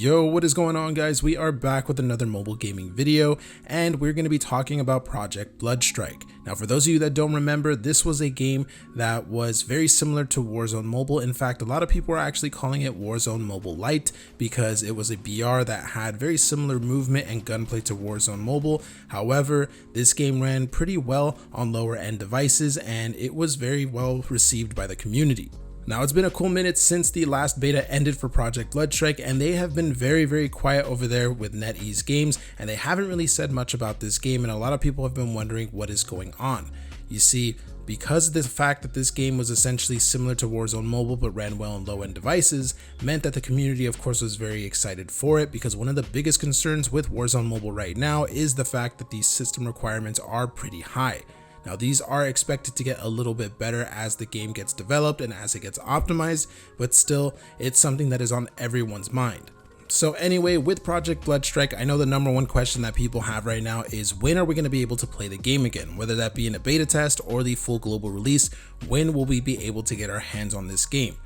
Yo, what is going on, guys? We are back with another mobile gaming video, and we're going to be talking about Project Bloodstrike. Now, for those of you that don't remember, this was a game that was very similar to Warzone Mobile. In fact, a lot of people are actually calling it Warzone Mobile Lite because it was a BR that had very similar movement and gunplay to Warzone Mobile. However, this game ran pretty well on lower end devices, and it was very well received by the community. Now, it's been a cool minute since the last beta ended for Project Bloodstrike, and they have been very quiet over there with NetEase Games, and they haven't really said much about this game, and a lot of people have been wondering what is going on. You see, because of the fact that this game was essentially similar to Warzone Mobile but ran well on low-end devices, meant that the community of course was very excited for it, because one of the biggest concerns with Warzone Mobile right now is the fact that these system requirements are pretty high. Now, these are expected to get a little bit better as the game gets developed and as it gets optimized, but still, it's something that is on everyone's mind. So anyway, with Project Bloodstrike, I know the number one question that people have right now is when are we going to be able to play the game again? Whether that be in a beta test or the full global release, when will we be able to get our hands on this game?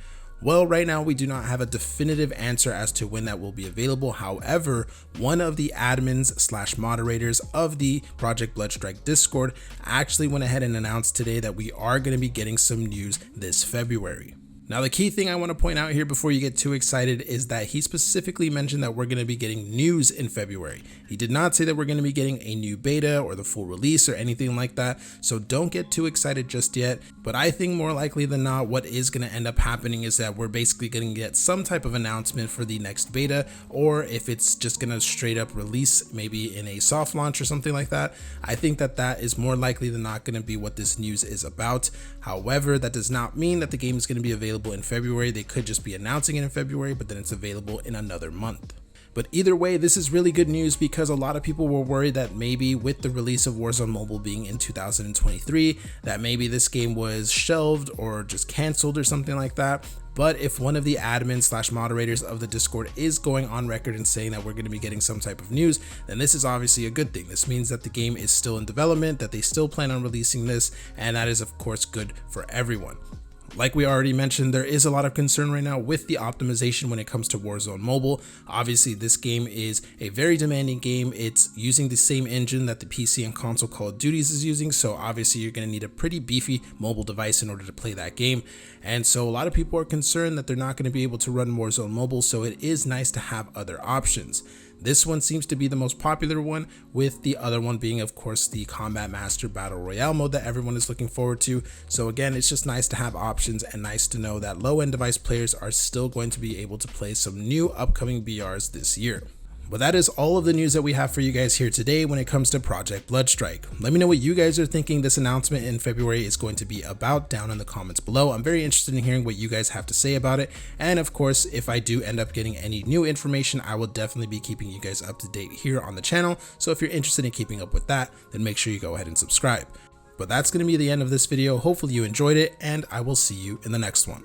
Well, right now we do not have a definitive answer as to when that will be available. However, one of the admins / moderators of the Project Bloodstrike Discord actually went ahead and announced today that we are going to be getting some news this February. Now, the key thing I want to point out here before you get too excited is that he specifically mentioned that we're going to be getting news in February. He did not say that we're going to be getting a new beta or the full release or anything like that, so don't get too excited just yet. But I think more likely than not, what is going to end up happening is that we're basically going to get some type of announcement for the next beta, or if it's just going to straight up release maybe in a soft launch or something like that. I think that that is more likely than not going to be what this news is about. However, that does not mean that the game is going to be available in February. They could just be announcing it in February, but then it's available in another month. But either way, this is really good news because a lot of people were worried that maybe with the release of Warzone Mobile being in 2023, that maybe this game was shelved or just canceled or something like that. But if one of the admins / moderators of the Discord is going on record and saying that we're going to be getting some type of news, then this is obviously a good thing. This means that the game is still in development, that they still plan on releasing this, and that is of course good for everyone. Like we already mentioned, there is a lot of concern right now with the optimization when it comes to Warzone Mobile. Obviously, this game is a very demanding game. It's using the same engine that the PC and console Call of Duties is using, so obviously you're going to need a pretty beefy mobile device in order to play that game. And so a lot of people are concerned that they're not going to be able to run Warzone Mobile, so it is nice to have other options. This one seems to be the most popular one, with the other one being of course the Combat Master Battle Royale mode that everyone is looking forward to. So again, it's just nice to have options and nice to know that low-end device players are still going to be able to play some new upcoming BRs this year. But that is all of the news that we have for you guys here today when it comes to Project Bloodstrike. Let me know what you guys are thinking this announcement in February is going to be about down in the comments below. I'm very interested in hearing what you guys have to say about it. And of course, if I do end up getting any new information, I will definitely be keeping you guys up to date here on the channel. So if you're interested in keeping up with that, then make sure you go ahead and subscribe. But that's going to be the end of this video. Hopefully you enjoyed it, and I will see you in the next one.